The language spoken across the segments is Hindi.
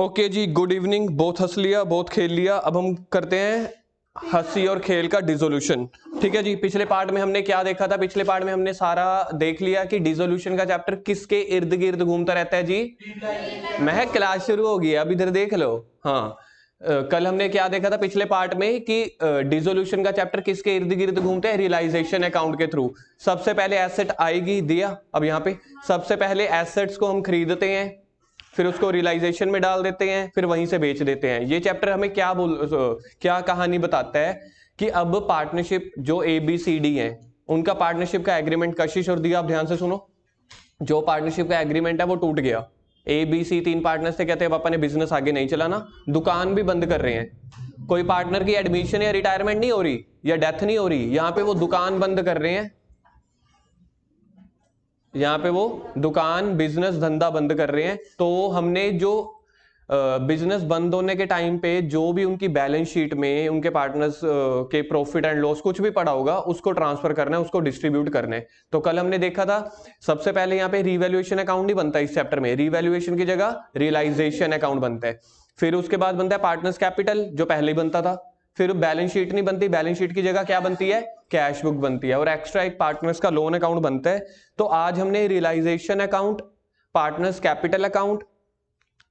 ओके जी, गुड इवनिंग। बहुत हंस लिया, बहुत खेल लिया। अब हम करते हैं हंसी और खेल का डिसोल्यूशन। ठीक है जी। पिछले पार्ट में हमने क्या देखा था? पिछले पार्ट में हमने सारा देख लिया कि डिसोल्यूशन का चैप्टर किसके इर्द गिर्द घूमता रहता है जी। महक क्लास शुरू होगी, अब इधर देख लो। हाँ, कल हमने क्या देखा था पिछले पार्ट में कि डिसोल्यूशन का चैप्टर किसके इर्द गिर्द घूमते हैं? रियलाइजेशन अकाउंट के थ्रू। सबसे पहले एसेट आएगी, दिया। अब यहाँ पे सबसे पहले एसेट्स को हम खरीदते हैं, फिर उसको रियलाइजेशन में डाल देते हैं, फिर वहीं से बेच देते हैं। ये चैप्टर हमें क्या कहानी बताता है कि अब पार्टनरशिप जो ABCD है उनका पार्टनरशिप का एग्रीमेंट, कशिश और दिया, आप ध्यान से सुनो। जो पार्टनरशिप का एग्रीमेंट है वो टूट गया। ABC 3 पार्टनर्स थे, कहते हैं पापा ने बिजनेस आगे नहीं चलाना, दुकान भी बंद कर रहे हैं। कोई पार्टनर की एडमिशन या रिटायरमेंट नहीं हो रही या डेथ नहीं हो रही, यहां पे वो दुकान बंद कर रहे हैं। यहाँ पे वो दुकान, बिजनेस, धंधा बंद कर रहे हैं। तो हमने जो बिजनेस बंद होने के टाइम पे जो भी उनकी बैलेंस शीट में उनके पार्टनर्स के प्रॉफिट एंड लॉस कुछ भी पड़ा होगा उसको ट्रांसफर करना है, उसको डिस्ट्रीब्यूट करना है। तो कल हमने देखा था सबसे पहले यहाँ पे रिवैल्यूएशन अकाउंट नहीं बनता इस चैप्टर में, रिवैल्यूएशन की जगह रियलाइजेशन अकाउंट बनता है। फिर उसके बाद बनता है पार्टनर्स कैपिटल, जो पहले ही बनता था। फिर बैलेंस शीट नहीं बनती, बैलेंस शीट की जगह क्या बनती है? कैश बुक बनती है। और एक्स्ट्रा एक पार्टनर्स का लोन अकाउंट बनता है। तो आज हमने realisation account, partners capital account,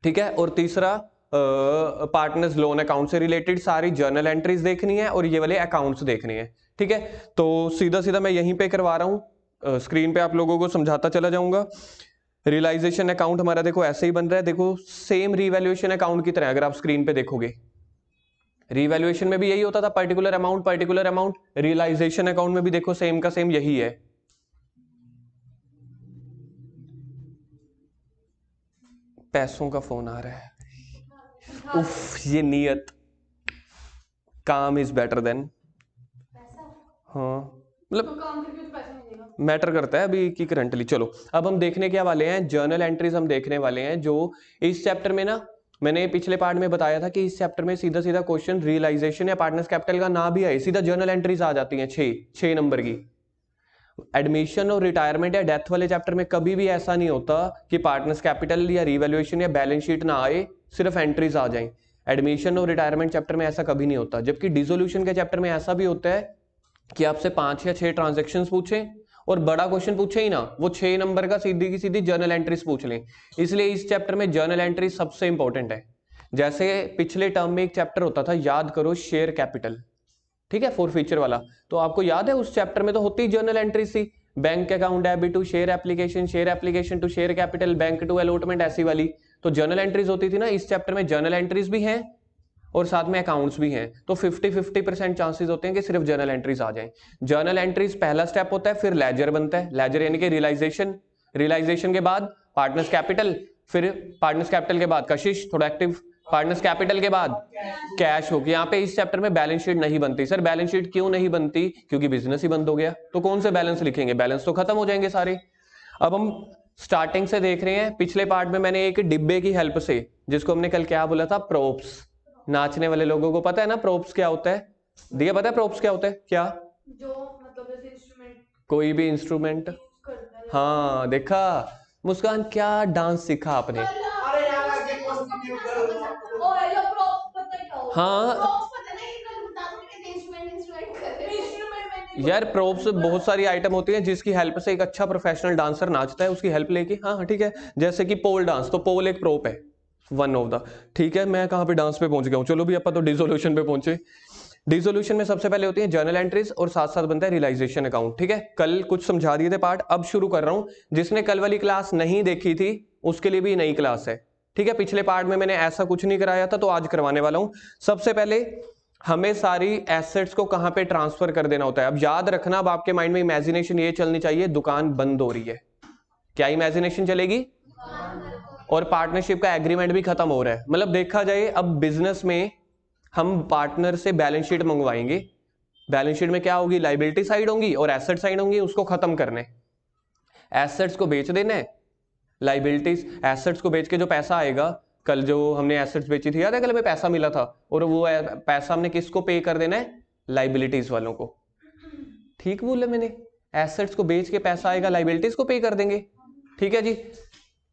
ठीक है, और तीसरा पार्टनर्स लोन अकाउंट से रिलेटेड सारी जर्नल एंट्रीज देखनी है और ये वाले अकाउंट्स देखने हैं। ठीक है, तो सीधा सीधा मैं यहीं पे करवा रहा हूं, स्क्रीन पे आप लोगों को समझाता चला जाऊंगा। रियलाइजेशन अकाउंट हमारा देखो ऐसे ही बन रहा है, देखो सेम रिवैल्यूएशन अकाउंट की तरह। अगर आप स्क्रीन पे देखोगे, रिवैल्यूएशन में भी यही होता था, particular amount particular amount. Realisation account में भी देखो सेम का सेम यही है। पैसों का फोन आ रहा है, उफ, ये नियत। काम इज बेटर देन, हाँ मतलब मैटर करता है अभी की करंटली। चलो अब हम देखने क्या वाले हैं, जर्नल एंट्रीज हम देखने वाले हैं जो इस चैप्टर में ना, मैंने पिछले पार्ट में बताया था कि इस चैप्टर में सीधा सीधा क्वेश्चन रियलाइजेशन या पार्टनर्स कैपिटल का ना भी आए, सीधा जर्नल एंट्रीज आ जाती हैं 6 नंबर की। एडमिशन और रिटायरमेंट या डेथ वाले चैप्टर में कभी भी ऐसा नहीं होता कि पार्टनर्स कैपिटल या रिवैल्यूएशन या बैलेंस शीट ना आए, सिर्फ एंट्रीज आ जाएं। एडमिशन और रिटायरमेंट चैप्टर में ऐसा कभी नहीं होता। जबकि डिसोल्यूशन के चैप्टर में ऐसा भी होता है कि आपसे 5 या 6 ट्रांजेक्शन पूछे और बड़ा क्वेश्चन पूछे ही ना, वो 6 नंबर का सीधी की सीधी जर्नल एंट्रीज पूछ लें। इसलिए इस चैप्टर में जर्नल एंट्रीज सबसे इंपॉर्टेंट है। जैसे पिछले टर्म में एक चैप्टर होता था, याद करो, शेयर कैपिटल, ठीक है, फोर फीचर वाला। तो आपको याद है उस चैप्टर में तो होती जर्नल एंट्रीज थी, bank account debit to share application to share capital, bank to allotment, ऐसी वाली। तो जर्नल एंट्रीज होती थी ना। इस चैप्टर में जर्नल एंट्रीज भी हैं और साथ में अकाउंट्स भी हैं। तो 50-50% चांसेस होते हैं कि सिर्फ जर्नल एंट्रीज आ जाएं। जर्नल एंट्रीज पहला स्टेप होता है, फिर लेजर बनता है, लेजर यानी कि रियलाइजेशन, रियलाइजेशन के बाद पार्टनर्स कैपिटल, फिर पार्टनर्स कैपिटल के बाद कशिश, थोड़ा एक्टिव, पार्टनर्स कैपिटल के बाद कैश होगी। यहाँ पे इस चैप्टर में बैलेंस शीट नहीं बनती। सर बैलेंस शीट क्यों नहीं बनती? क्योंकि बिजनेस ही बंद हो गया, तो कौन से बैलेंस लिखेंगे? बैलेंस तो खत्म हो जाएंगे सारे। अब हम स्टार्टिंग से देख रहे हैं। पिछले पार्ट में मैंने एक डिब्बे की हेल्प से, जिसको हमने कल क्या बोला था, प्रोप्स, नाचने वाले लोगों को पता है ना प्रोप्स क्या होता है? दिया पता है प्रोप्स क्या होता है? क्या? जो मतलब जैसे इंस्ट्रूमेंट, कोई भी इंस्ट्रूमेंट। हाँ देखा मुस्कान, क्या डांस सीखा आपने। हाँ यार, प्रोप्स बहुत सारी आइटम होती है जिसकी हेल्प से एक अच्छा प्रोफेशनल डांसर नाचता है, उसकी हेल्प लेके। हाँ ठीक है, जैसे कि पोल डांस, तो पोल एक प्रोप है, वन ऑफ द। ठीक है, मैं कहाँ पे डांस पे पहुंच गया हूँ। चलो भी अपन तो डिसोल्यूशन पे पहुंचे। डिसोल्यूशन में सबसे पहले होती है जर्नल एंट्रीज और साथ साथ बनता है रियलाइजेशन अकाउंट। ठीक है, कल कुछ समझा दिए थे पार्ट, अब शुरू कर रहा हूं। जिसने कल वाली क्लास नहीं देखी थी उसके लिए भी नई क्लास है। ठीक है, पिछले पार्ट में मैंने ऐसा कुछ नहीं कराया था, तो आज करवाने वाला हूं। सबसे पहले हमें सारी एसेट्स को कहां पे ट्रांसफर कर देना होता है। अब याद रखना, अब आपके माइंड में इमेजिनेशन ये चलनी चाहिए, दुकान बंद हो रही है। क्या इमेजिनेशन चलेगी? और पार्टनरशिप का एग्रीमेंट भी खत्म हो रहा है। मतलब देखा जाए अब बिजनेस में हम पार्टनर से बैलेंस शीट मंगवाएंगे। बैलेंस शीट में क्या होगी? लाइबिलिटी साइड होंगी और एसेट साइड होंगी, उसको खत्म करने। एसेट्स को बेच देना है, लाइबिलिटीज, एसेट्स को बेच के जो पैसा आएगा, कल जो हमने एसेट्स बेची थी, याद है कल हमें पैसा मिला था, और वो पैसा हमने किसको पे कर देना है? लाइबिलिटीज वालों को। ठीक बोला मैंने? एसेट्स को बेच के पैसा आएगा, लाइबिलिटीज को पे कर देंगे। ठीक है जी।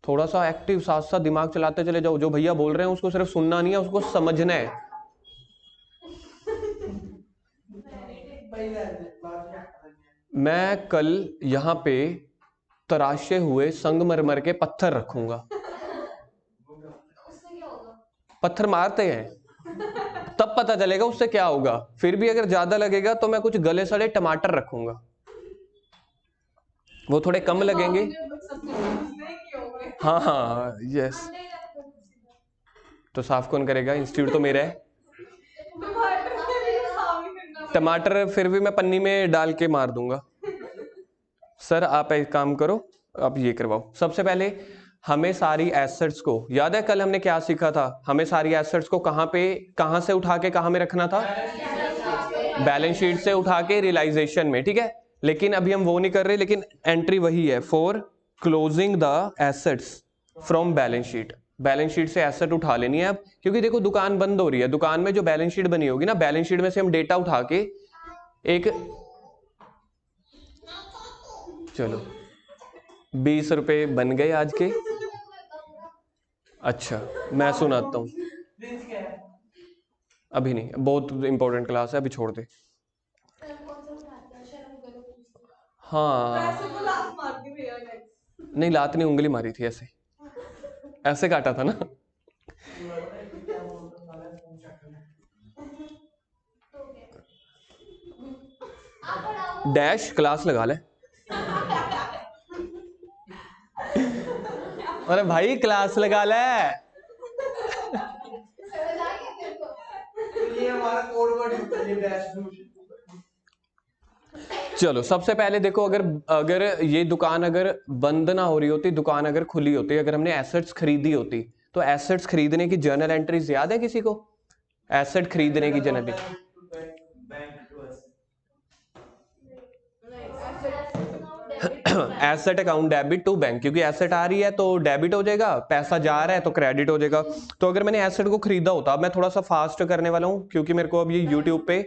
थोड़ा सा एक्टिव, साथ साथ दिमाग चलाते चले जाओ। जो भैया बोल रहे हैं उसको सिर्फ सुनना नहीं है, उसको समझना है। मैं कल यहाँ पे तराशे हुए संगमरमर के पत्थर रखूंगा। पत्थर मारते हैं तब पता चलेगा उससे क्या होगा। फिर भी अगर ज्यादा लगेगा तो मैं कुछ गले सड़े टमाटर रखूंगा, वो थोड़े कम लगेंगे। हाँ हाँ यस। तो साफ कौन करेगा? इंस्टीट्यूट तो मेरा है। टमाटर फिर भी मैं पन्नी में डाल के मार दूंगा। सर आप एक काम करो, आप ये करवाओ। सबसे पहले हमें सारी एसेट्स को, याद है कल हमने क्या सीखा था? हमें सारी एसेट्स को कहां से उठा के कहां में रखना था? बैलेंस शीट से उठा के रियलाइजेशन में, ठीक है। लेकिन अभी हम वो नहीं कर रहे, लेकिन एंट्री वही है, for closing the assets from balance sheet. Balance sheet से एसेट उठा लेनी है अब, क्योंकि देखो दुकान बंद हो रही है। दुकान में जो बैलेंस शीट बनी होगी ना, बैलेंस शीट में से हम डेटा उठा के एक, चलो 20 रुपए बन गए आज के। अच्छा मैं सुनाता हूँ, अभी नहीं, बहुत इंपॉर्टेंट क्लास है, अभी छोड़ दे। हाँ नहीं, लात नहीं, उंगली मारी थी, ऐसे ऐसे काटा था ना। डैश क्लास लगा ले। अरे भाई क्लास लगा ले। ये हमारा कोड वर्ड है, ये डैश। चलो सबसे पहले देखो, अगर ये दुकान अगर बंद ना हो रही होती, दुकान अगर खुली होती, अगर हमने एसेट्स खरीदी होती, तो एसेट्स खरीदने की जर्नल एंट्रीज याद है किसी को? एसेट खरीदने की journal asset account debit to bank, क्योंकि एसेट आ रही है तो डेबिट हो जाएगा, पैसा जा रहा है तो क्रेडिट हो जाएगा। तो अगर मैंने एसेट को खरीदा होता, अब मैं थोड़ा सा फास्ट करने वाला हूं क्योंकि मेरे को अब ये यूट्यूब पे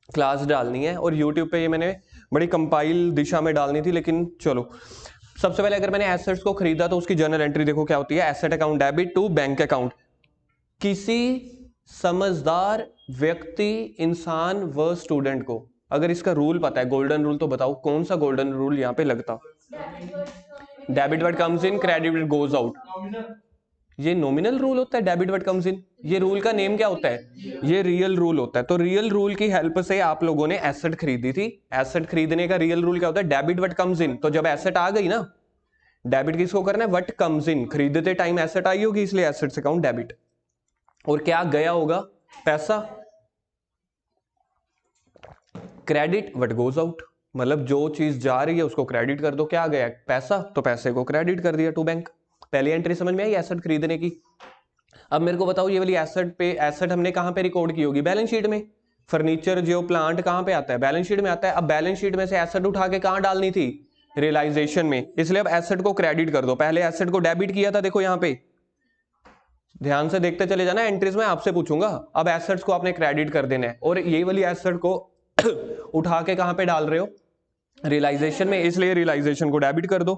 क्लास डालनी है, और यूट्यूब पे ये मैंने बड़ी कंपाइल दिशा में डालनी थी, लेकिन चलो। सबसे पहले अगर मैंने एसेट्स को खरीदा तो उसकी जर्नल एंट्री देखो क्या होती है, asset account debit to bank account. किसी समझदार व्यक्ति, इंसान व स्टूडेंट को अगर इसका रूल पता है, गोल्डन रूल, तो बताओ कौन सा गोल्डन रूल यहाँ पे लगता? Debit word comes in, credit word goes out. ये नॉमिनल रूल होता है, डेबिट वर्ड कम्स इन। ये रूल का नेम क्या होता है? ये रियल रूल होता है। तो रियल रूल की हेल्प से आप लोगों ने एसेट खरीदी थी। एसेट खरीदने का रियल रूल क्या होता है? Debit word comes in. तो जब एसेट आ गई ना, डेबिट किसको करना है? What comes in. खरीदते टाइम एसेट आई होगी, इसलिए एसेट्स अकाउंट डेबिट। और क्या गया होगा? पैसा। क्रेडिट व्हाट गोज आउट, मतलब जो चीज जा रही है उसको क्रेडिट कर दो। क्या गया? पैसा, तो पैसे को क्रेडिट कर दिया टू बैंक। पहली एंट्री समझ में आई एसेट खरीदने की। अब मेरे को बताओ, ये वाली एसेट हमने कहां पे रिकॉर्ड की होगी? बैलेंस शीट में। फर्नीचर जो प्लांट कहां पे आता है? बैलेंस शीट में आता है। अब बैलेंस शीट में से एसेट उठा के कहां डालनी थी? रियलाइजेशन में। इसलिए अब एसेट को क्रेडिट कर दो। पहले एसेट को डेबिट किया था, देखो यहां पे, ध्यान से देखते चले जाना, एंट्रीज में आपसे पूछूंगा। अब एसेट्स को आपने क्रेडिट कर देना है, और ये वाली एसेट को उठा के कहां पे डाल रहे हो? रियलाइजेशन में, इसलिए रियलाइजेशन को डेबिट कर दो।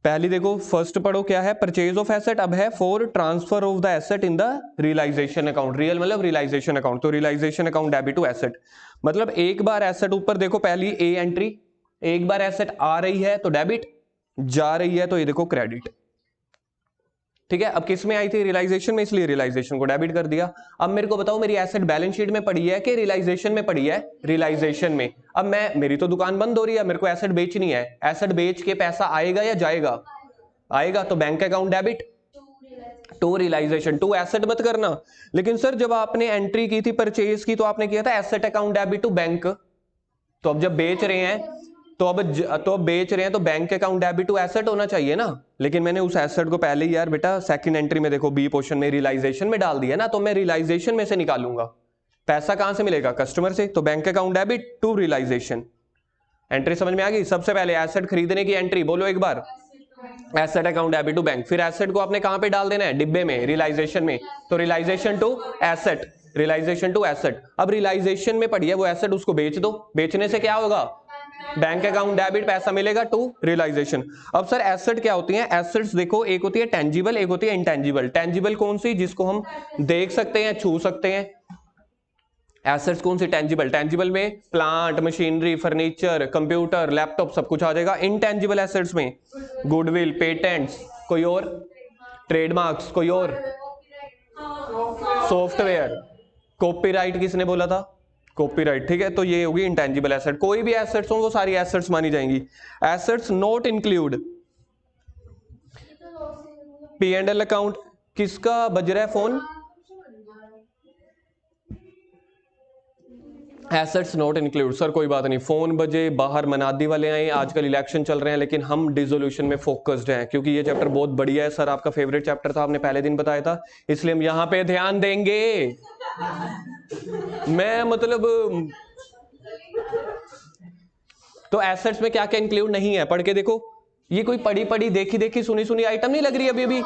पहली देखो, फर्स्ट पढ़ो क्या है? Purchase of asset. अब है for transfer of the asset in the realisation account. Real मतलब रियलाइजेशन अकाउंट, तो realisation account debit to asset. मतलब एक बार एसेट ऊपर देखो, पहली ए एंट्री, एक बार एसेट आ रही है तो डेबिट, जा रही है तो ये देखो क्रेडिट। ठीक है, अब किस में आई थी? रियलाइजेशन में, इसलिए रियलाइजेशन को डेबिट कर दिया। अब मेरे को बताओ, मेरी एसेट बैलेंस शीट में पड़ी है कि रियलाइजेशन में पड़ी है? रियलाइजेशन में। अब मेरी तो दुकान बंद हो रही है, मेरे को एसेट बेचनी है। एसेट बेच के पैसा आएगा या जाएगा? आएगा, तो bank account debit to realisation. To asset मत करना। लेकिन सर जब आपने एंट्री की थी परचेज की, तो आपने किया था asset account debit to bank. तो अब जब बेच रहे हैं तो बेच रहे हैं तो bank account debit to asset होना चाहिए ना। लेकिन मैंने उस एसेट को पहले ही यार बेटा सेकंड एंट्री में देखो, बी पोर्शन में रियलाइजेशन में डाल दिया ना, तो मैं रियलाइजेशन में से निकालूंगा। पैसा कहां से मिलेगा? कस्टमर से। तो bank account debit to realisation. Entry समझ में आ गई? सबसे पहले एसेट खरीदने की एंट्री बोलो एक बार, asset account debit to bank. फिर एसेट को आपने कहां पे डाल देना है? डिब्बे में, रियलाइजेशन में। तो realisation to asset, realisation to asset. अब रियलाइजेशन में पड़ी है वो एसेट, उसको बेच दो। बेचने से क्या होगा? बैंक अकाउंट डेबिट, पैसा मिलेगा टू रियलाइजेशन। अब सर एसेट क्या होती हैं? एसेट्स देखो, एक होती है टेंजिबल, एक होती है इंटेंजिबल। टेंजिबल कौन सी? जिसको हम देख सकते हैं, छू सकते हैं। एसेट्स कौन सी? टेंजिबल। टेंजिबल में plant, machinery, furniture, computer, laptop सब कुछ आ जाएगा। इनटेंजिबल एसेट्स में गुडविल, पेटेंट्स, कोई और? ट्रेडमार्क्स, कोई और? सॉफ्टवेयर। कॉपीराइट किसने बोला था? कॉपीराइट, ठीक है। तो ये होगी इंटेंजिबल एसेट। कोई भी एसेट्स हो वो सारी एसेट्स मानी जाएंगी। Assets not include P&L account. किसका बज रहा है phone? Assets not include. Sir कोई बात नहीं, फोन बजे, बाहर मनादी वाले आए, आजकल इलेक्शन चल रहे हैं, लेकिन हम डिसोल्यूशन में फोकस्ड हैं क्योंकि ये चैप्टर बहुत बढ़िया है। सर आपका फेवरेट चैप्टर था, आपने पहले दिन बताया था, इसलिए हम यहां पे ध्यान देंगे। मैं मतलब तो एसेट्स में क्या क्या इंक्लूड नहीं है, पढ़ के देखो। ये कोई पढ़ी पढ़ी, देखी देखी, सुनी सुनी आइटम नहीं लग रही अभी अभी,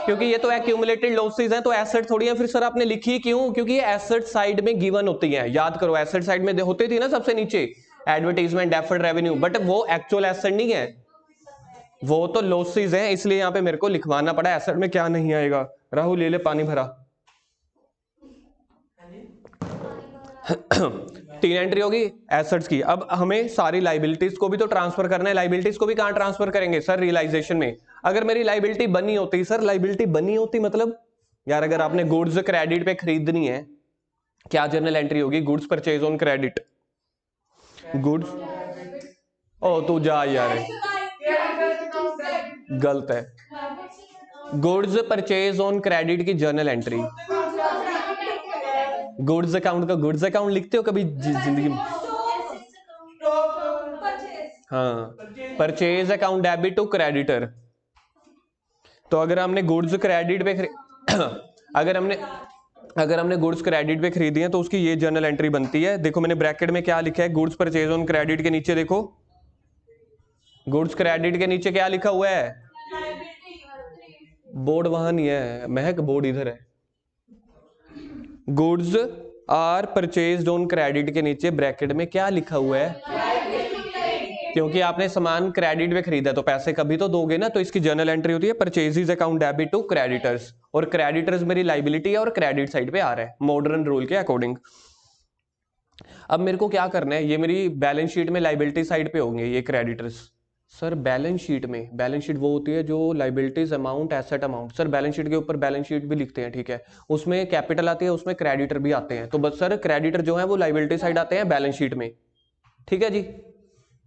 क्योंकि ये तो एक्यूमुलेटेड लॉसेस हैं, तो एसेट थोड़ी है। फिर सर आपने लिखी क्यों? क्योंकि ये एसेट साइड में गिवन होती है। याद करो, एसेट साइड में होती थी ना सबसे नीचे एडवर्टाइजमेंट, डेफर्ड रेवेन्यू, बट वो एक्चुअल एसेट नहीं है, वो तो लॉसेस है। इसलिए यहाँ पे मेरे को लिखवाना पड़ा एसेट में क्या नहीं आएगा। राहुल ले ले पानी भरा। 3 एंट्री होगी एसेट्स की। अब हमें सारी लाइबिलिटीज को भी तो ट्रांसफर करना है। लाइबिलिटीज को भी कहां ट्रांसफर करेंगे? सर रियलाइजेशन में। अगर मेरी लाइबिलिटी बनी होती, सर लाइबिलिटी बनी होती मतलब यार, अगर आपने गुड्स क्रेडिट पे खरीदनी है, क्या जर्नल एंट्री होगी? Goods purchase on credit. Goods, ओ तू जा यार, गलत है। गुड्स परचेज ऑन क्रेडिट की जर्नल एंट्री। गुड्स अकाउंट का गुड्स अकाउंट लिखते हो कभी जिंदगी में? हाँ, purchase account debit to creditor. तो अगर हमने गुड्स क्रेडिट पे अगर हमने गुड्स क्रेडिट पे खरीदी है तो उसकी ये जर्नल एंट्री बनती है। देखो मैंने ब्रैकेट में क्या लिखा है, गुड्स परचेज ऑन क्रेडिट के नीचे देखो, गुड्स क्रेडिट के नीचे क्या लिखा हुआ है? बोर्ड वहां नहीं है महक, बोर्ड इधर है। Goods are purchased on credit के नीचे ब्रैकेट में क्या लिखा हुआ है? क्योंकि आपने सामान क्रेडिट पे खरीदा तो पैसे कभी तो दोगे ना, तो इसकी जर्नल एंट्री होती है purchases account debit to creditors. और क्रेडिटर्स मेरी लाइबिलिटी है और क्रेडिट साइड पे आ रहा है मॉडर्न रूल के अकॉर्डिंग। अब मेरे को क्या करना है, ये मेरी बैलेंस शीट में लाइबिलिटी साइड पे होंगे ये क्रेडिटर्स। सर बैलेंस शीट में, बैलेंस शीट वो होती है जो liabilities amount, asset amount. Sir balance sheet के ऊपर बैलेंस शीट भी लिखते हैं, ठीक है, उसमें कैपिटल आती है, उसमें क्रेडिटर भी आते हैं। तो बस सर क्रेडिटर जो है वो लाइबिलिटी साइड आते हैं बैलेंस शीट में, ठीक है जी।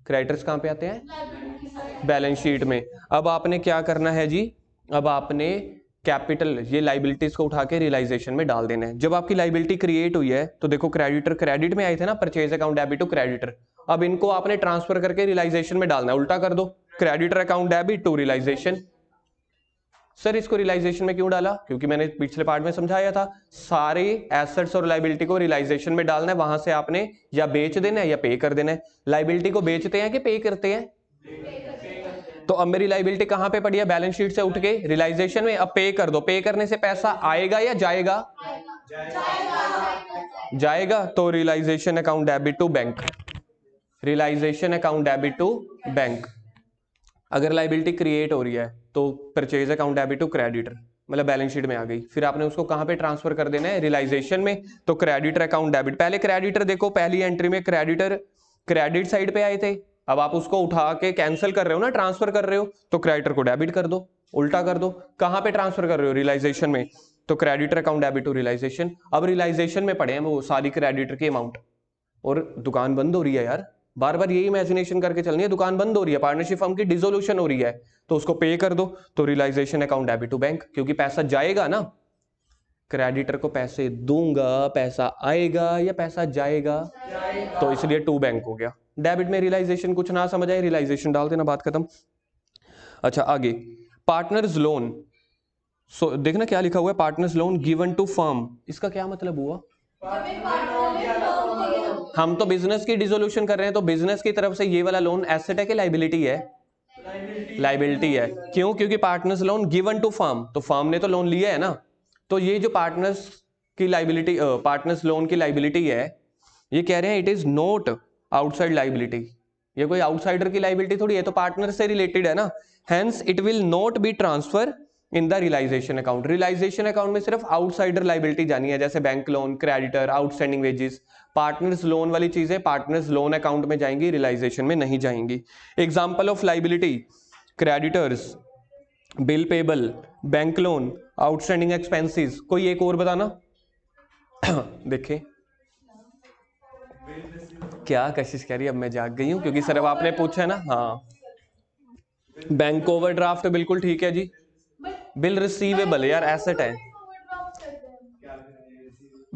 क्रेडिटर्स कहां पे आते हैं? बैलेंस शीट में। अब आपने क्या करना है जी, अब आपने कैपिटल ये लाइबिलिटीज को उठा के रियलाइजेशन में डाल देना है। जब आपकी लाइबिलिटी क्रिएट हुई है तो देखो क्रेडिटर क्रेडिट में आए थे ना, purchase account debit to creditor. अब इनको आपने ट्रांसफर करके रियलाइजेशन में डालना है, उल्टा कर दो, creditor account debit to realisation. Sir इसको रियलाइजेशन में क्यों डाला? क्योंकि मैंने पिछले पार्ट में समझाया था, सारे एसेट्स और लाइबिलिटी को रियलाइजेशन में डालना है, वहां से आपने या बेच देना है या पे कर देना है। लाइबिलिटी को बेचते हैं कि पे करते हैं? तो अब मेरी लाइबिलिटी कहां पे पड़ी है? बैलेंस शीट से उठ के रियलाइजेशन में। अब पे कर दो, पे करने से पैसा आएगा या जाएगा? जाएगा। तो realisation account debit to bank, realisation account debit to bank. अगर लाइबिलिटी क्रिएट हो रही है तो purchase account debit to creditor, मतलब बैलेंस शीट में आ गई, फिर आपने उसको कहां पे ट्रांसफर कर देना है? रियलाइजेशन में। तो क्रेडिटर अकाउंट डेबिट, पहले क्रेडिटर देखो पहली एंट्री में क्रेडिटर क्रेडिट साइड पे आए थे, अब आप उसको उठा के कैंसिल कर रहे हो ना, ट्रांसफर कर रहे हो, तो क्रेडिटर को डेबिट कर दो, उल्टा कर दो। कहां पे ट्रांसफर कर रहे हो? रियलाइजेशन में। तो creditor account debit to realisation. अब रियलाइजेशन में पड़े हैं वो सारी क्रेडिटर की अमाउंट, और दुकान बंद हो रही है यार, बार बार यही इमेजिनेशन करके चलनी है, दुकान बंद हो रही है, पार्टनरशिप फर्म की डिसोल्यूशन हो रही है, तो उसको पे कर दो। तो realisation account debit to bank, क्योंकि पैसा जाएगा ना, क्रेडिटर को पैसे दूंगा, पैसा आएगा या पैसा जाएगा, तो इसलिए टू बैंक हो गया। डेबिट में रियलाइजेशन कुछ ना समझ आए, रियलाइजेशन डाल देना, बात खत्म। अच्छा आगे, पार्टनर्स लोन। सो देखना क्या लिखा हुआ है, partners loan given to firm. इसका क्या मतलब हुआ? हम तो बिजनेस की डिसोल्यूशन कर रहे हैं, तो बिजनेस की तरफ से ये वाला लोन एसेट है कि लाइबिलिटी है? लाइबिलिटी है। क्यों? क्योंकि partners loan given to firm, तो फर्म ने तो लोन लिया है ना, तो ये जो पार्टनर्स की लाइबिलिटी, पार्टनर्स लोन की लाइबिलिटी है, ये कह रहे हैं it is not outside liability, ये कोई आउटसाइडर की लाइबिलिटी थोड़ी है, तो पार्टनर से रिलेटेड है ना। Hence it will not be transfer in the realisation account. Realisation account में सिर्फ आउटसाइडर लाइबिलिटी जानी है, जैसे bank loan, creditor, outstanding wages. Partners loan वाली चीजें पार्टनर्स लोन अकाउंट में जाएंगी, रियलाइजेशन में नहीं जाएंगी। Example of liability, creditors, bill payable, bank loan, outstanding expenses. कोई एक और बताना। देखे क्या कशिश कह रही है, अब मैं जाग गई हूं क्योंकि सर अब आपने पूछा है ना। हाँ, बैंक ओवरड्राफ्ट बिल्कुल ठीक है जी। बिल रिसीवेबल यार एसेट है।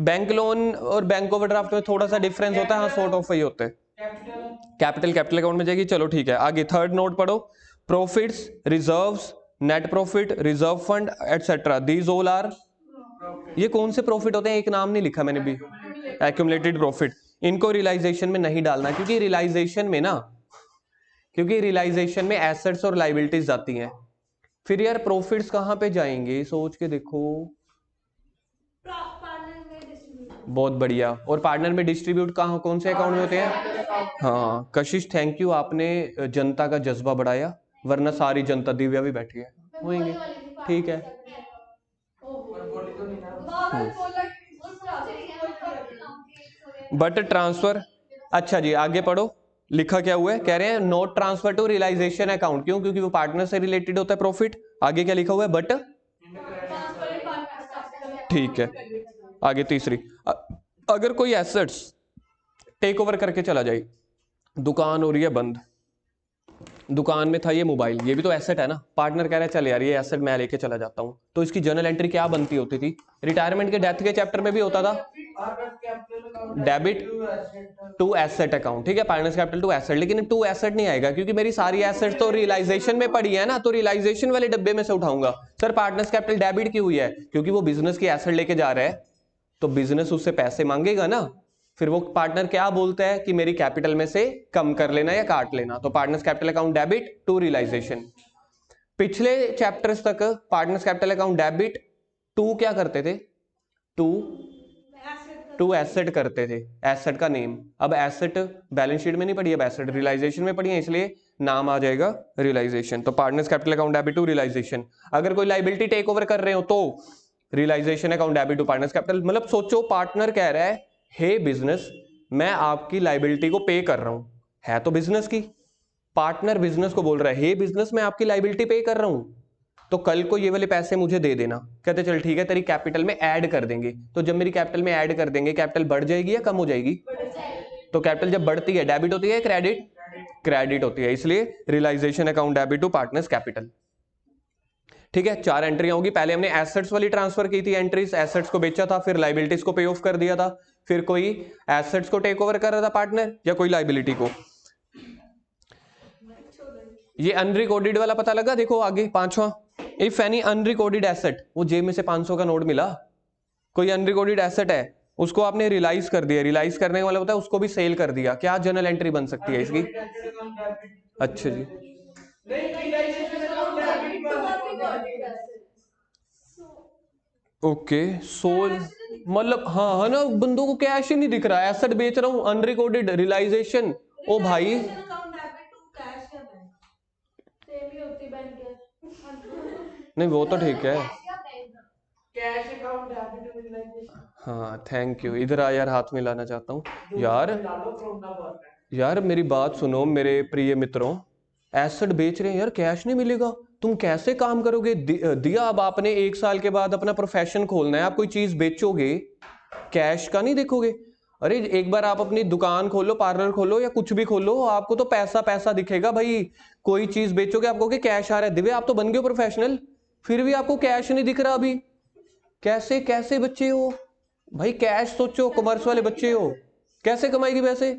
बैंक लोन और बैंक ओवरड्राफ्ट में थोड़ा सा डिफरेंस होता है, हाँ सॉर्ट ऑफ वही होते हैं। कैपिटल अकाउंट में जाएगी। चलो ठीक है, आगे थर्ड नोट पढ़ो। Profits, reserves, net profit, reserve fund etcetera, these all are. ये कौन से प्रॉफिट होते हैं, एक नाम नहीं लिखा मैंने भी, एक्यूमुलेटेड प्रॉफिट। इनको रियलाइजेशन में नहीं डालना, क्योंकि रियलाइजेशन में एसेट्स और लाइबिलिटीज जाती हैं। फिर यार प्रॉफिट्स कहां पे जाएंगे, सोच के देखो। बहुत बढ़िया। और पार्टनर में डिस्ट्रीब्यूट कहां, कौन से अकाउंट में होते हैं? हाँ कशिश, थैंक यू, आपने जनता का जज्बा बढ़ाया, वरना सारी जनता, दिव्या भी बैठी है, होंगे ठीक है। बट ट्रांसफर, अच्छा जी आगे पढ़ो, लिखा क्या हुआ है, कह रहे हैं note transfer to realisation account. क्यों? क्योंकि वो पार्टनर से रिलेटेड होता है प्रॉफिट। आगे क्या लिखा हुआ है, बट ठीक है। आगे तीसरी, अगर कोई एसेट्स टेक ओवर करके चला जाए, दुकान हो रही है बंद, दुकान में था ये मोबाइल, ये भी तो एसेट है ना। पार्टनर कह रहा है चल यार ये एसेट मैं लेके चला जाता हूं, तो इसकी जर्नल एंट्री क्या बनती होती थी? रिटायरमेंट के डेथ के चैप्टर में भी होता था, डेबिट टू एसेट अकाउंट, ठीक है, पार्टनर्स कैपिटल टू एसेट। लेकिन टू एसेट नहीं आएगा, क्योंकि मेरी सारी एसेट तो रियलाइजेशन में पड़ी है ना, तो रियलाइजेशन वाले डब्बे में से उठाऊंगा। सर पार्टनर्स कैपिटल डेबिट क्यों हुई है? क्योंकि वो बिजनेस की एसेट लेके जा रहा है, तो बिजनेस उससे पैसे मांगेगा ना। फिर वो पार्टनर क्या बोलता है कि मेरी कैपिटल में से कम कर लेना या काट लेना, तो partners capital account debit to realisation. पिछले चैप्टर्स तक partners capital account debit to क्या करते थे? टू एसेट करते थे, एसेट का नेम। अब एसेट बैलेंस शीट में नहीं पड़ी, अब एसेट रियलाइजेशन में पड़ी है, इसलिए नाम आ जाएगा रियलाइजेशन। तो partners capital account debit to realisation. अगर कोई लाइबिलिटी टेक ओवर कर रहे हो तो realisation account debit to partners capital. मतलब सोचो पार्टनर कह रहा है हे बिजनेस, मैं आपकी लाइबिलिटी को पे कर रहा हूं, है तो बिजनेस की। पार्टनर बिजनेस को बोल रहा है हे बिजनेस, मैं आपकी लाइबिलिटी पे कर रहा हूं, तो कल को ये वाले पैसे मुझे दे देना। कहते चल ठीक है, तेरी कैपिटल में ऐड कर देंगे। तो जब मेरी कैपिटल में ऐड कर देंगे, कैपिटल बढ़ जाएगी या कम हो जाएगी? तो कैपिटल जब बढ़ती है डेबिट होती है, क्रेडिट क्रेडिट होती है, इसलिए realisation account debit to partners capital. ठीक है, चार एंट्रियां होगी। पहले हमने एसेट्स वाली ट्रांसफर की थी एंट्रीज, एसेट्स को बेचा था, फिर लाइबिलिटीज को पे ऑफ कर दिया था, फिर कोई एसेट्स को टेक ओवर कर रहा था पार्टनर, या कोई लाइबिलिटी को। ये अनरिकॉर्डेड वाला पता लगा, देखो आगे पांचवा, इफ एनी अनरिकॉर्डेड एसेट, वो जेब में से 500 का नोट मिला, कोई अनरिकॉर्डेड एसेट है, उसको आपने रियलाइज कर दिया, रियलाइज करने वाला होता है उसको भी सेल कर दिया, क्या जर्नल एंट्री बन सकती है इसकी? अच्छा जी, ओके सोल, मतलब हाँ है ना, बंदों को कैश ही नहीं दिख रहा है, एसेट बेच रहा हूं, अनरिकॉर्डेड रियलाइजेशन। ओ भाई नहीं वो तो ठीक है, कैश अकाउंट डेबिट रियलाइजेशन। हाँ थैंक यू, इधर आ यार, हाथ मिलाना चाहता हूँ यार। यार यार मेरी बात सुनो मेरे प्रिय मित्रों, एसेट बेच रहे हैं यार, कैश नहीं मिलेगा, तुम कैसे काम करोगे? दिया अब आपने 1 साल के बाद अपना प्रोफेशन खोलना है, आप कोई चीज बेचोगे, कैश का नहीं देखोगे। अरे एक बार आप अपनी दुकान खोलो, पार्लर खोलो या कुछ भी खोलो, आपको तो पैसा पैसा दिखेगा भाई। कोई चीज बेचोगे आपको कि कैश आ रहा है, दिव्य आप तो बन गए हो प्रोफेशनल, फिर भी आपको कैश नहीं दिख रहा अभी। कैसे कैसे बच्चे हो भाई, कैश सोचो, कॉमर्स वाले बच्चे हो, कैसे कमाएगी पैसे?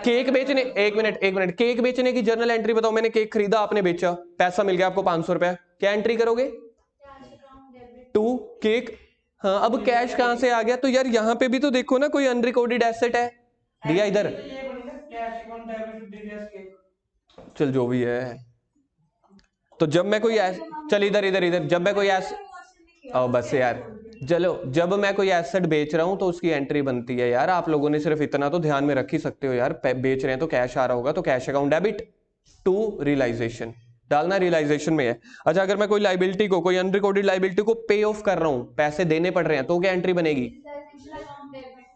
केक बेचने, एक मिनट, केक बेचने की जर्नल एंट्री बताओ। मैंने केक खरीदा, आपने बेचा, पैसा मिल गया आपको 500 रुपया, क्या एंट्री करोगे? To cake. हाँ अब कैश कहां से आ गया? तो यार यहां पे भी तो देखो ना, कोई अनरिकॉर्डेड एसेट है, दिया इधर, चल जो भी है। तो जब मैं कोई चल इधर इधर इधर, जब मैं कोई आओ बस यार, चलो जब मैं कोई एसेट बेच रहा हूं तो उसकी एंट्री बनती है यार। आप लोगों ने सिर्फ इतना तो ध्यान में रख ही सकते हो यार, बेच रहे हैं तो कैश आ रहा होगा, तो cash account debit to realisation डालना रियलाइजेशन में है। अच्छा अगर मैं कोई लाइबिलिटी को, कोई अनरिकॉर्डेड लाइबिलिटी को पे ऑफ कर रहा हूं, पैसे देने पड़ रहे हैं, तो क्या एंट्री बनेगी?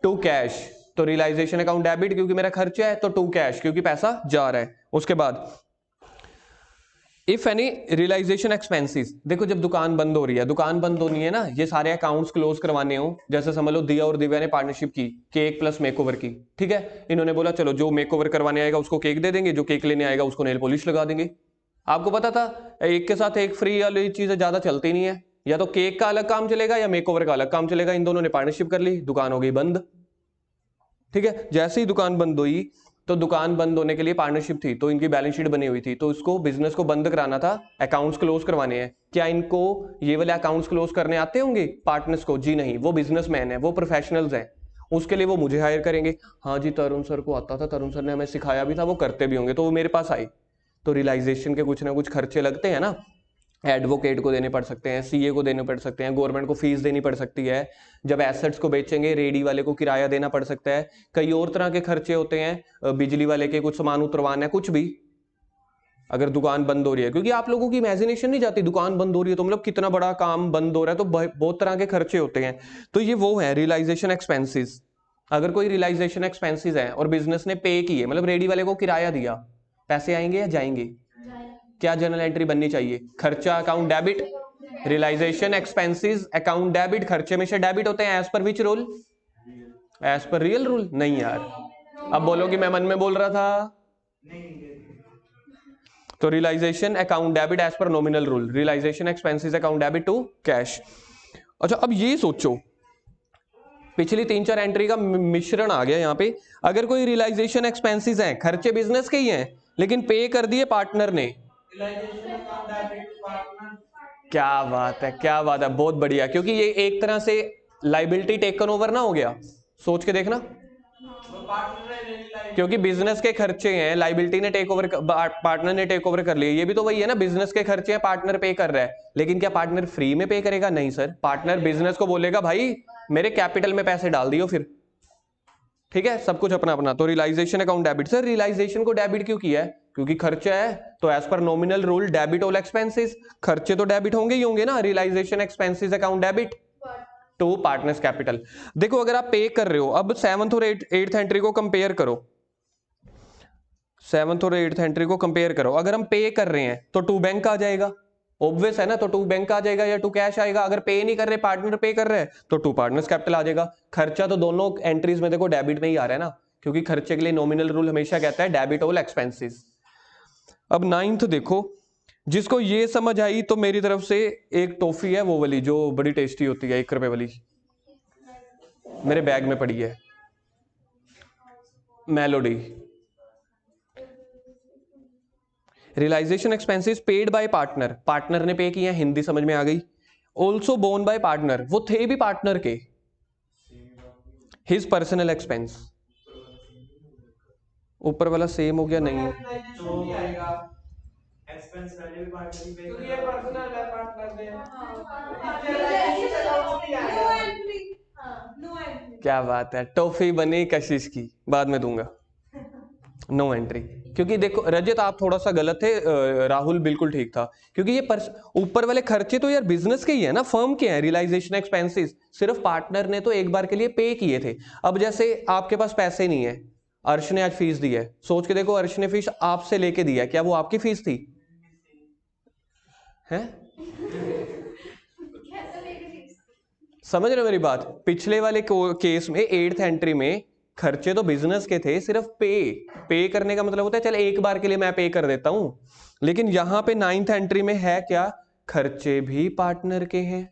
टू कैश, तो रियलाइजेशन अकाउंट डेबिट क्योंकि मेरा खर्चा है, तो टू कैश क्योंकि पैसा जा रहा है। उसके बाद इफ एनी रियलाइजेशन एक्सपेंसेस, देखो जब दुकान बंद हो रही है, दुकान बंद होनी है ना, ये सारे अकाउंट्स क्लोज करवाने हो, जैसे समझ लो दिया और दिव्या ने पार्टनरशिप की केक प्लस मेकओवर की, ठीक है। इन्होंने बोला चलो जो मेकओवर करवाने आएगा उसको केक दे देंगे, जो केक लेने आएगा उसको नेल पॉलिश लगा देंगे। आपको पता था एक के साथ एक फ्री वाली चीजें ज्यादा चलती नहीं है, या तो केक का अलग काम चलेगा या मेकओवर का अलग काम चलेगा। इन दोनों ने पार्टनरशिप कर ली, दुकान हो गई बंद, ठीक है। जैसे ही दुकान बंद हुई, तो दुकान बंद होने के लिए पार्टनरशिप थी, तो इनकी बैलेंस शीट बनी हुई थी, तो इसको बिजनेस को बंद कराना था, अकाउंट्स क्लोज करवाने हैं। क्या इनको ये वाले अकाउंट्स क्लोज करने आते होंगे पार्टनर्स को? जी नहीं, वो बिजनेसमैन है, वो प्रोफेशनल्स हैं, उसके लिए वो मुझे हायर करेंगे। हाँ जी तरुण सर को आता था, तरुण सर ने हमें सिखाया भी था, वो करते भी होंगे, तो वो मेरे पास आए। तो रियलाइजेशन के कुछ ना कुछ खर्चे लगते हैं ना, एडवोकेट को देने पड़ सकते हैं, सीए को देने पड़ सकते हैं, गवर्नमेंट को फीस देनी पड़ सकती है, जब एसेट्स को बेचेंगे रेडी वाले को किराया देना पड़ सकता है, कई और तरह के खर्चे होते हैं, बिजली वाले के कुछ सामान उतरवाना है, कुछ भी। अगर दुकान बंद हो रही है, क्योंकि आप लोगों की इमेजिनेशन नहीं जाती, दुकान बंद हो रही है तो मतलब कितना बड़ा काम बंद हो रहा है, तो बहुत तरह के खर्चे होते हैं। तो ये वो है रियलाइजेशन एक्सपेंसेस। अगर कोई रियलाइजेशन एक्सपेंसेस है और बिजनेस ने पे किए, मतलब रेडी वाले को किराया दिया, पैसे आएंगे या जाएंगे? क्या जर्नल एंट्री बननी चाहिए? खर्चा account debit, realisation expenses account debit. खर्चे में से डेबिट होते हैं as per which rule? As per real rule. नहीं यार, अब बोलो कि मैं मन में बोल रहा था। तो realisation account debit as per nominal rule, realisation expenses account debit to cash. अच्छा अब ये सोचो, पिछली 3-4 एंट्री का मिश्रण आ गया यहाँ पे। अगर कोई रियलाइजेशन एक्सपेंसेस हैं, खर्चे बिजनेस के ही हैं, लेकिन पे कर दिए पार्टनर ने। क्या बात है, क्या बात है, बहुत बढ़िया, क्योंकि ये एक तरह से लाइबिलिटी टेकन ओवर ना हो गया। सोच के देखना, क्योंकि बिजनेस के खर्चे हैं, लाइबिलिटी ने टेक ओवर, पार्टनर ने टेक ओवर कर लिए। ये भी तो वही है ना, बिजनेस के खर्चे हैं, पार्टनर पे कर रहा है, लेकिन क्या पार्टनर फ्री में पे करेगा? नहीं सर, पार्टनर बिजनेस को बोलेगा भाई मेरे कैपिटल में पैसे डाल दियो फिर, ठीक है, सब कुछ अपना अपना। तो realisation account debit. Sir realisation को डेबिट क्यों किया है? क्योंकि खर्चा है, तो as per nominal rule debit all expenses, खर्चे तो डेबिट होंगे ही होंगे ना। Realisation expenses account debit to partners capital. देखो अगर आप पे कर रहे हो, अब 7th और 8th एंट्री को कंपेयर करो, 7th और 8th एंट्री को कंपेयर करो। अगर हम पे कर रहे हैं तो टू बैंक आ जाएगा, ऑब्वियस है ना, तो टू बैंक आ जाएगा या टू कैश आएगा। अगर पे नहीं कर रहे, पार्टनर पे कर रहे हैं, तो टू पार्टनर्स कैपिटल आ जाएगा। खर्चा तो दोनों एंट्रीज में देखो डेबिट में ही आ रहा है ना, क्योंकि खर्चे के लिए नॉमिनल रूल हमेशा कहता है डेबिट ऑल एक्सपेंसेस। अब 9th देखो, जिसको ये समझ आई तो मेरी तरफ से एक टॉफी है, वो वाली जो बड़ी टेस्टी होती है, 1 रुपए वाली, मेरे बैग में पड़ी है, Melody. Realisation expenses paid by partner, partner ने पे किया, हिंदी समझ में आ गई। ऑल्सो बोन बाय पार्टनर, वो थे भी पार्टनर के, हिज पर्सनल एक्सपेंस। ऊपर वाला सेम हो गया? नहीं, क्या बात है, टॉफी बनी कशिश की, बाद में दूंगा। नो एंट्री, क्योंकि देखो रजत आप थोड़ा सा गलत थे, राहुल बिल्कुल ठीक था, क्योंकि ये ऊपर वाले खर्चे तो यार बिजनेस के ही है ना, फर्म के हैं। रियलाइजेशन एक्सपेंसेस सिर्फ पार्टनर ने तो एक बार के लिए पे किए थे। अब जैसे आपके पास पैसे नहीं है, अर्श ने आज फीस दी है, सोच के देखो अर्श ने फीस आपसे लेके दी है, क्या वो आपकी फीस थी? है समझ रहे हो मेरी बात? पिछले वाले केस में 8th एंट्री में खर्चे तो बिजनेस के थे, सिर्फ पे करने का मतलब होता है चल एक बार के लिए मैं पे कर देता हूं, लेकिन यहां पे 9th एंट्री में है क्या? खर्चे भी पार्टनर के हैं,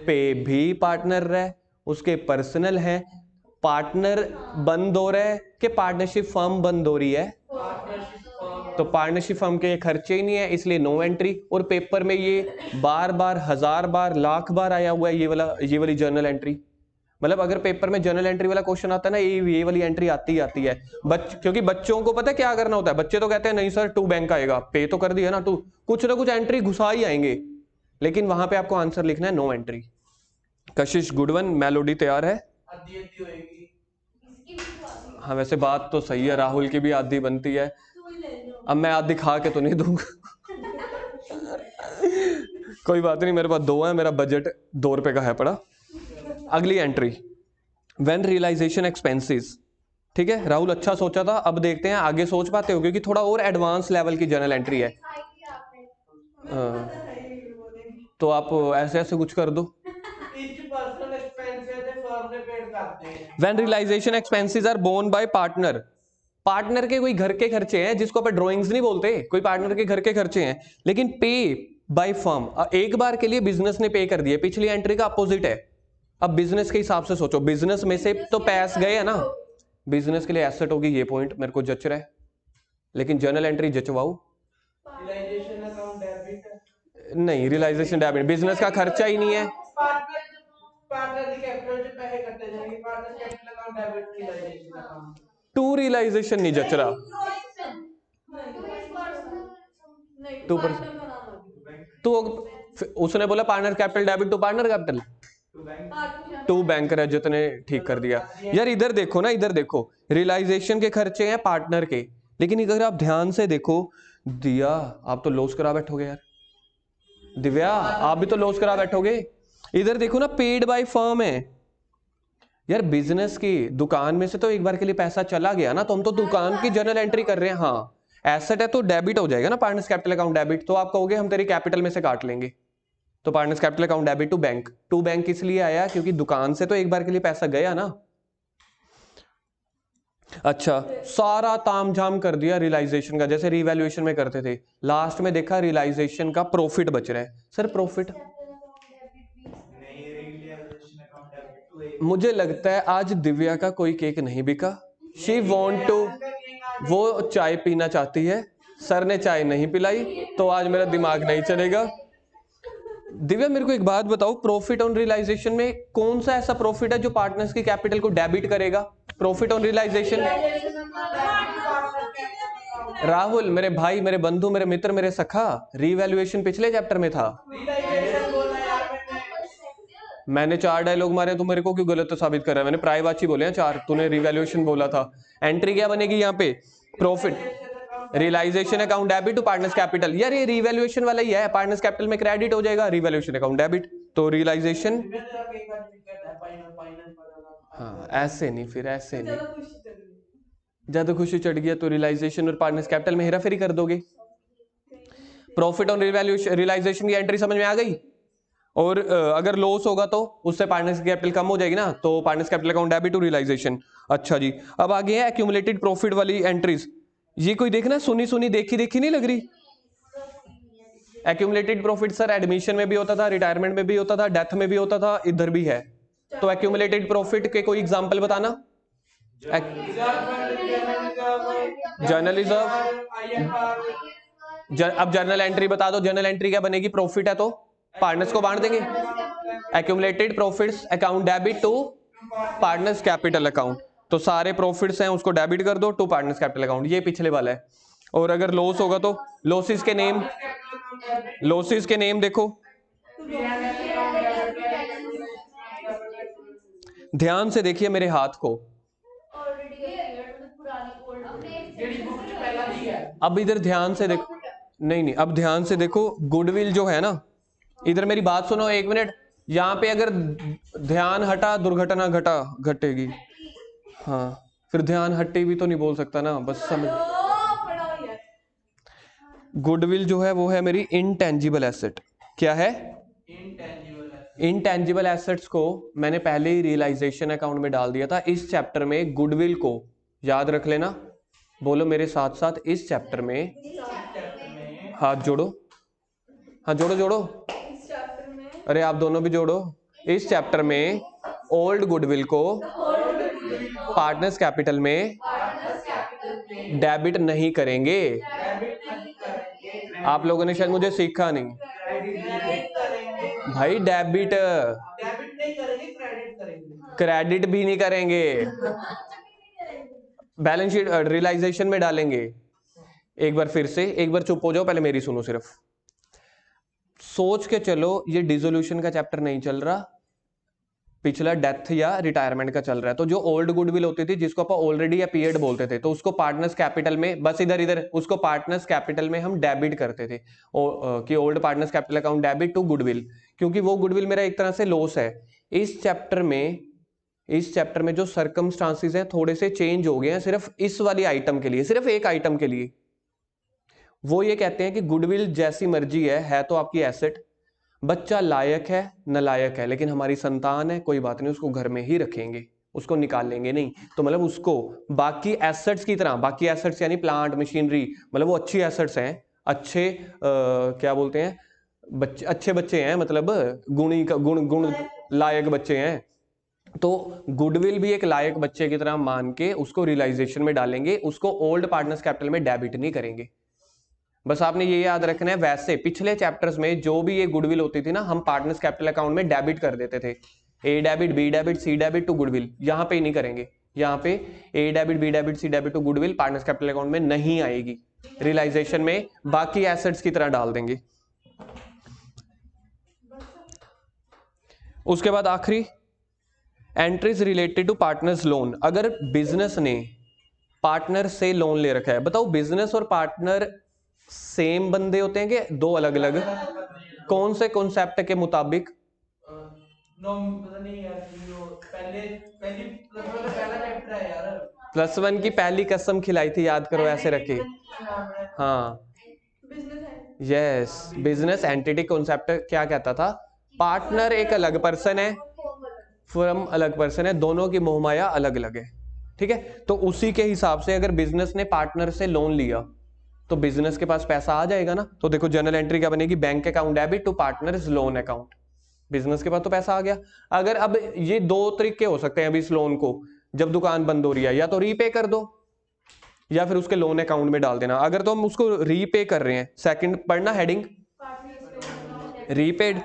पे भी पार्टनर रहे, उसके पर्सनल है। पार्टनर बंद हो रहा है कि पार्टनरशिप फर्म बंद हो रही है? तो पार्टनरशिप फर्म के खर्चे ही नहीं है, इसलिए नो एंट्री। और पेपर में ये बार बार, 1000 बार, लाख बार आया हुआ है ये वाली जर्नल एंट्री। मतलब अगर पेपर में जर्नल एंट्री वाला क्वेश्चन आता है ना, ये वाली एंट्री आती ही आती है। क्योंकि बच्चों को पता है क्या करना होता है, बच्चे तो कहते हैं नहीं सर टू बैंक आएगा, पे तो कर दिया ना, टू कुछ ना कुछ एंट्री घुसा ही आएंगे, लेकिन वहां पे आपको आंसर लिखना है नो एंट्री। कशिश गुडवन, मेलोडी तैयार है? आधी आधी होएगी। हाँ वैसे बात तो सही है, राहुल की भी आधी बनती है। अब मैं आधी खा के तो नहीं दूंगा। कोई बात नहीं, मेरे पास 2 है, मेरा बजट 2 रुपए का है पड़ा। अगली एंट्री, व्हेन रियलाइजेशन एक्सपेंसेस। ठीक है राहुल, अच्छा सोचा था। अब देखते हैं आगे सोच पाते हो, क्योंकि थोड़ा और एडवांस लेवल की जर्नल एंट्री है। तो आप ऐसे ऐसे कुछ कर दो। पर्सनल एक्सपेंसेस है फर्म ने पेड करते हैं। When realisation expenses are borne by partner. Partner के कोई घर के खर्चे हैं, जिसको अपन ड्रॉइंग्स नहीं बोलते, कोई पार्टनर के घर के खर्चे हैं, लेकिन पे बाय फर्म। एक बार के लिए बिजनेस ने पे कर दिए, पिछली एंट्री का अपोजिट है। अब बिजनेस के हिसाब से सोचो, बिजनेस में से तो पैस गए है ना, बिजनेस के लिए एसेट होगी, ये पॉइंट मेरे को जच रहा है, लेकिन जर्नल एंट्री जचवाओ। रियलाइजेशन अकाउंट डेबिट नहीं, रियलाइजेशन डेबिट, बिजनेस का खर्चा ही नहीं है। पार्टनर की कैपिटल से पैसे कटते जाएंगे, partner capital account debit realisation account. To realisation नहीं जच रहा। 2%। तो उसने बोला partner capital debit to partner capital, to banker है, जितने ठीक कर दिया। यार इधर देखो ना, इधर देखो, रियलाइजेशन के खर्चे हैं पार्टनर के, लेकिन अगर आप ध्यान से देखो, दिया आप तो लॉस करा बैठोगे यार, दिव्या आप भी तो लॉस करा बैठोगे। इधर देखो ना, पेड बाय फर्म है यार, बिजनेस की दुकान में से तो एक बार के लिए पैसा चला गया ना, तो हम तो दुकान की जर्नल एंट्री कर रहे हैं। हाँ एसेट है तो डेबिट हो जाएगा ना, पार्टनर्स कैपिटल अकाउंट डेबिट, तो आप कहोगे हम तेरी कैपिटल में से काट लेंगे, तो partners capital account debit to bank. To bank इसलिए आया क्योंकि दुकान से तो एक बार के लिए पैसा गया ना। अच्छा, सारा तामझाम कर दिया रियलाइजेशन का, जैसे रिवैल्यूएशन में करते थे, लास्ट में देखा रियलाइजेशन का प्रॉफिट बच रहा है। सर प्रॉफिट, मुझे लगता है आज दिव्या का कोई केक नहीं बिका। शी वांट टू, वो चाय पीना चाहती है, सर ने चाय नहीं पिलाई, तो आज मेरा दिमाग नहीं चलेगा। दिव्या मेरे को एक बात बताओ, प्रॉफिट ऑन रियलाइजेशन में कौन सा ऐसा प्रॉफिट है जो पार्टनर्स की कैपिटल को डेबिट करेगा? प्रॉफिट ऑन रियलाइजेशन, राहुल मेरे भाई, मेरे बंधु, मेरे मित्र, मेरे सखा, रिवैल्यूएशन पिछले चैप्टर में था। मैंने 4 डायलॉग मारे, तो मेरे को क्यों गलत साबित कर रहा है? मैंने प्रायवाची बोले हैं 4, तूने रिवैल्यूएशन बोला था। एंट्री क्या बनेगी यहाँ पे? Profit, realisation account debit to partners capital. यार ये रिवैल्यूएशन वाला ही है, पार्टनर्स कैपिटल में क्रेडिट हो जाएगा, रिवैल्यूएशन अकाउंट डेबिट, तो रियलाइजेशन। हाँ ऐसे नहीं, फिर ऐसे नहीं, ज्यादा खुशी चढ़ गया तो रियलाइजेशन और पार्टनर्स कैपिटल में हेरा फेरी कर दोगे। प्रॉफिट ऑन रिवैल्यूएशन, रियलाइजेशन की एंट्री समझ में आ गई। और अगर लॉस होगा तो उससे पार्टनर्स कैपिटल कम हो जाएगी ना, तो partners capital account debit to realisation. अच्छा जी, अब आगे है एक्यूमुलेटेड प्रॉफिट वाली एंट्रीज। ये कोई देखना, सुनी सुनी देखी देखी नहीं लग रही। एक्यूमुलेटेड प्रॉफिट सर एडमिशन में भी होता था, रिटायरमेंट में भी होता था, डेथ में भी होता था, इधर भी है। तो एक्यूमुलेटेड प्रॉफिट के कोई एग्जांपल बताना। जर्नल रिजर्व, अब जर्नल एंट्री बता दो, जर्नल एंट्री क्या बनेगी? प्रॉफिट है तो पार्टनर्स को बांट देंगे, accumulated profits account debit to partners capital account, तो सारे प्रॉफिट्स हैं उसको डेबिट कर दो टू पार्टनर्स कैपिटल अकाउंट, ये पिछले वाला है। और अगर लॉस होगा तो लॉसेस के नेम, लॉसेस के नेम देखो, ध्यान से देखिए मेरे हाथ को। अब इधर ध्यान से देखो, नहीं नहीं, अब ध्यान से देखो, गुडविल जो है ना, इधर मेरी बात सुनो 1 मिनट, यहां पे अगर ध्यान हटा दुर्घटना घटा घटेगी। हाँ फिर ध्यान हटे भी तो नहीं बोल सकता ना, बस समझ। गुडविल जो है वो है मेरी इनटेंजिबल एसेट। क्या है? इनटेंजिबल एसेट्स को मैंने पहले ही रियलाइजेशन अकाउंट में डाल दिया था। इस चैप्टर में गुडविल को याद रख लेना, बोलो मेरे साथ साथ, इस चैप्टर में, हाथ जोड़ो, हाँ जोड़ो जोड़ो, अरे आप दोनों भी जोड़ो। इस चैप्टर में ओल्ड गुडविल को पार्टनर्स कैपिटल में डेबिट नहीं करेंगे। आप लोगों ने शायद मुझे सीखा नहीं भाई, डेबिट नहीं करेंगे, क्रेडिट करेंगे, क्रेडिट भी नहीं करेंगे, बैलेंस शीट रियलाइजेशन में डालेंगे। एक बार फिर से, एक बार चुप हो जाओ, पहले मेरी सुनो, सिर्फ सोच के चलो, ये डिसोल्यूशन का चैप्टर नहीं चल रहा, पिछला डेथ या रिटायरमेंट का चल रहा है। तो जो ओल्ड गुडविल होती थी जिसको अपन ऑलरेडी या पीरियड बोलते थे, तो उसको पार्टनर्स कैपिटल में, बस इधर इधर उसको पार्टनर्स कैपिटल में हम डेबिट करते थे कि old partners capital account debit to goodwill, क्योंकि वो गुडविल मेरा एक तरह से लॉस है। इस चैप्टर में जो सर्कमस्टांसिस हैं थोड़े से चेंज हो गए हैं सिर्फ इस वाली आइटम के लिए, सिर्फ एक आइटम के लिए। वो ये कहते हैं कि गुडविल जैसी मर्जी है तो आपकी एसेट, बच्चा लायक है नालायक है लेकिन हमारी संतान है, कोई बात नहीं, उसको घर में ही रखेंगे, उसको निकाल लेंगे नहीं। तो मतलब उसको बाकी एसेट्स की तरह, बाकी एसेट्स यानी प्लांट मशीनरी, मतलब वो अच्छी एसेट्स हैं, अच्छे क्या बोलते हैं, बच्चे अच्छे बच्चे हैं, मतलब गुणी गुण लायक बच्चे हैं। तो गुडविल भी एक लायक बच्चे की तरह मान के उसको रियलाइजेशन में डालेंगे, उसको ओल्ड पार्टनर्स कैपिटल में डेबिट नहीं करेंगे। बस आपने ये याद रखना है। वैसे पिछले चैप्टर्स में जो भी ये गुडविल होती थी ना, हम पार्टनर्स कैपिटल अकाउंट में डेबिट कर देते थे, A debit B debit C debit to goodwill. यहां पे नहीं करेंगे, यहाँ पे A debit B debit C debit to goodwill partners capital account में नहीं आएगी, रियलाइजेशन में बाकी एसेट्स की तरह डाल देंगे। उसके बाद आखिरी entries related to partners loan. अगर बिजनेस ने पार्टनर से लोन ले रखा है, बताओ बिजनेस और पार्टनर सेम बंदे होते हैं कि दो अलग अलग? कौन से कॉन्सेप्ट के मुताबिक? प्लस वन की पहली कसम खिलाई थी, याद करो ऐसे रखे। हाँ यस, बिजनेस एंटिटी कॉन्सेप्ट क्या कहता था? पार्टनर एक अलग पर्सन है, फर्म अलग पर्सन है, दोनों की मोहमाया अलग अलग है। ठीक है, तो उसी के हिसाब से अगर बिजनेस ने पार्टनर से लोन लिया तो बिजनेस के पास पैसा आ जाएगा ना। तो देखो जनरल एंट्री क्या बनेगी? Bank account debit to partners loan account. Business के पास तो पैसा आ गया। अगर अब ये दो तरीके हो सकते हैं अभी इस लोन को, जब दुकान बंद हो रही है, या तो रीपे कर दो या फिर उसके लोन अकाउंट में डाल देना। अगर तो हम उसको रीपे कर रहे हैं, सेकंड पढ़ना हेडिंग रीपेड,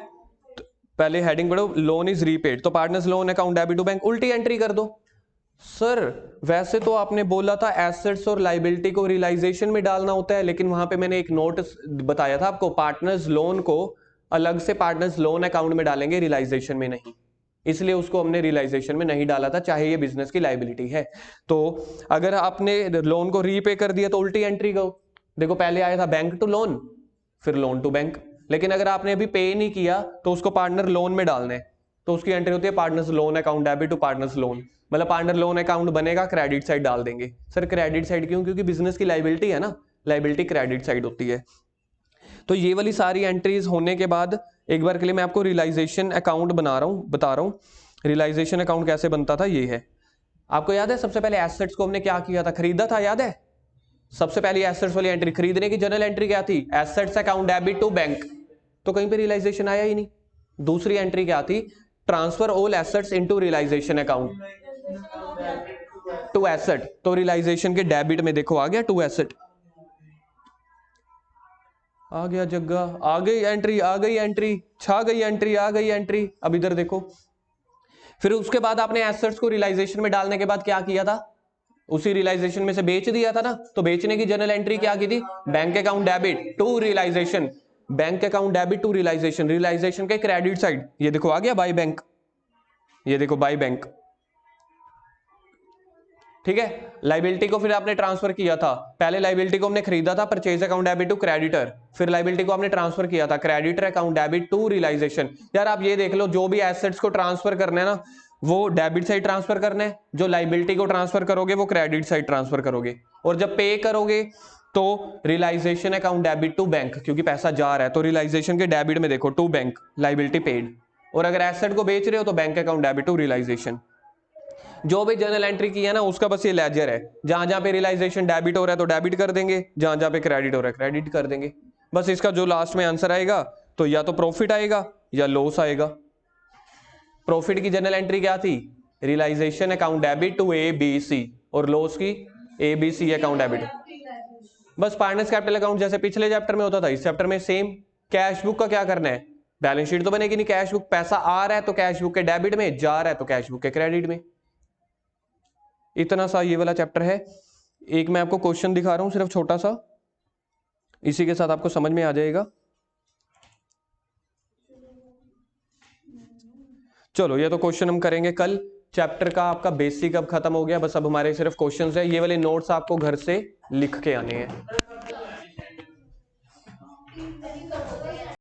पहले हेडिंग पढ़ो लोन इज रीपेड, तो partners loan account debit to bank, उल्टी एंट्री कर दो। सर वैसे तो आपने बोला था एसेट्स और लाइबिलिटी को रियलाइजेशन में डालना होता है, लेकिन वहां पे मैंने एक नोट बताया था आपको, पार्टनर्स लोन को अलग से पार्टनर्स लोन अकाउंट में डालेंगे, रियलाइजेशन में नहीं, इसलिए उसको हमने रियलाइजेशन में नहीं डाला था, चाहे ये बिजनेस की लाइबिलिटी है। तो अगर आपने लोन को रीपे कर दिया तो उल्टी एंट्री करो। देखो पहले आया था बैंक टू लोन, फिर लोन टू बैंक, लेकिन अगर आपने अभी पे नहीं किया तो उसको पार्टनर लोन में डालना है, तो उसकी एंट्री होती है partners loan account debit to partners loan. मतलब पार्टनर लोन अकाउंट बनेगा, क्रेडिट साइड डाल देंगे। सर क्रेडिट साइड क्यों? क्योंकि बिजनेस की लाइबिलिटी है ना, लाइबिलिटी क्रेडिट साइड होती है। तो ये वाली सारी एंट्रीज होने के बाद एक बार के लिए मैं आपको रियलाइजेशन अकाउंट बता रहा हूं। रियलाइजेशन अकाउंट कैसे बनता था, ये है। आपको याद है सबसे पहले एसेट्स को हमने क्या किया था? खरीदा था, याद है? सबसे पहली एसेट्स वाली एंट्री, खरीदने की जनरल एंट्री क्या थी? Assets account debit to bank, तो कहीं पे रियलाइजेशन आया ही नहीं। दूसरी एंट्री क्या थी? Transfer all assets into realisation account to asset, तो रियलाइजेशन के डेबिट में देखो आ गया टू एसेट, आ गया जग्गा, आ गई एंट्री, आ गई एंट्री, छा गई एंट्री, आ गई एंट्री। अब इधर देखो, फिर उसके बाद आपने एसेट्स को रियलाइजेशन में डालने के बाद क्या किया था? उसी रियलाइजेशन में से बेच दिया था ना, तो बेचने की जनरल एंट्री क्या की थी? Bank account debit to realisation, bank account debit to realisation, realisation के क्रेडिट साइड ये देखो आ गया बाय बैंक, ये देखो बाय बैंक। ठीक है, लाइबिलिटी को फिर आपने ट्रांसफर किया था, पहले लाइबिलिटी को हमने खरीदा था purchase account debit to creditor, फिर लाइबिलिटी को आपने ट्रांसफर किया था creditor account debit to realisation. यार आप ये देख लो, जो भी एसेट्स को ट्रांसफर करना है ना, वो डेबिट साइड ट्रांसफर करना है, जो लाइबिलिटी को ट्रांसफर करोगे वो क्रेडिट साइड ट्रांसफर करोगे, और जब पे करोगे तो realisation account debit to bank, क्योंकि पैसा जा रहा है तो रियलाइजेशन के डेबिट में देखो टू बैंक, लाइबिलिटी पेड, और अगर एसेट को बेच रहे हो तो bank account debit to realisation. जो भी जर्नल एंट्री की है ना उसका बस ये लेजर है, जहां जहां पे रियलाइजेशन डेबिट हो रहा है तो डेबिट कर देंगे, जहां जहां पे क्रेडिट हो रहा है क्रेडिट कर देंगे। बस इसका जो लास्ट में आंसर आएगा तो या तो प्रॉफिट आएगा या लॉस आएगा। प्रॉफिट की जनरल एंट्री क्या थी? Realisation account debit to A B C, और लॉस की A B C account debit. बस पार्टनर्स कैपिटल अकाउंट जैसे पिछले चैप्टर में होता था, इस चैप्टर में सेम। कैश बुक का क्या करना है? बैलेंस शीट तो बनेगी नहीं, कैश बुक, पैसा आ रहा है तो कैश बुक के डेबिट में, जा रहा है तो कैश बुक के क्रेडिट में। इतना सा ये वाला चैप्टर है। एक मैं आपको क्वेश्चन दिखा रहा हूं सिर्फ छोटा सा, इसी के साथ आपको समझ में आ जाएगा। चलो ये तो क्वेश्चन हम करेंगे कल। चैप्टर का आपका बेसिक अब खत्म हो गया, बस अब हमारे सिर्फ क्वेश्चंस है। ये वाले नोट्स आपको घर से लिख के आने हैं।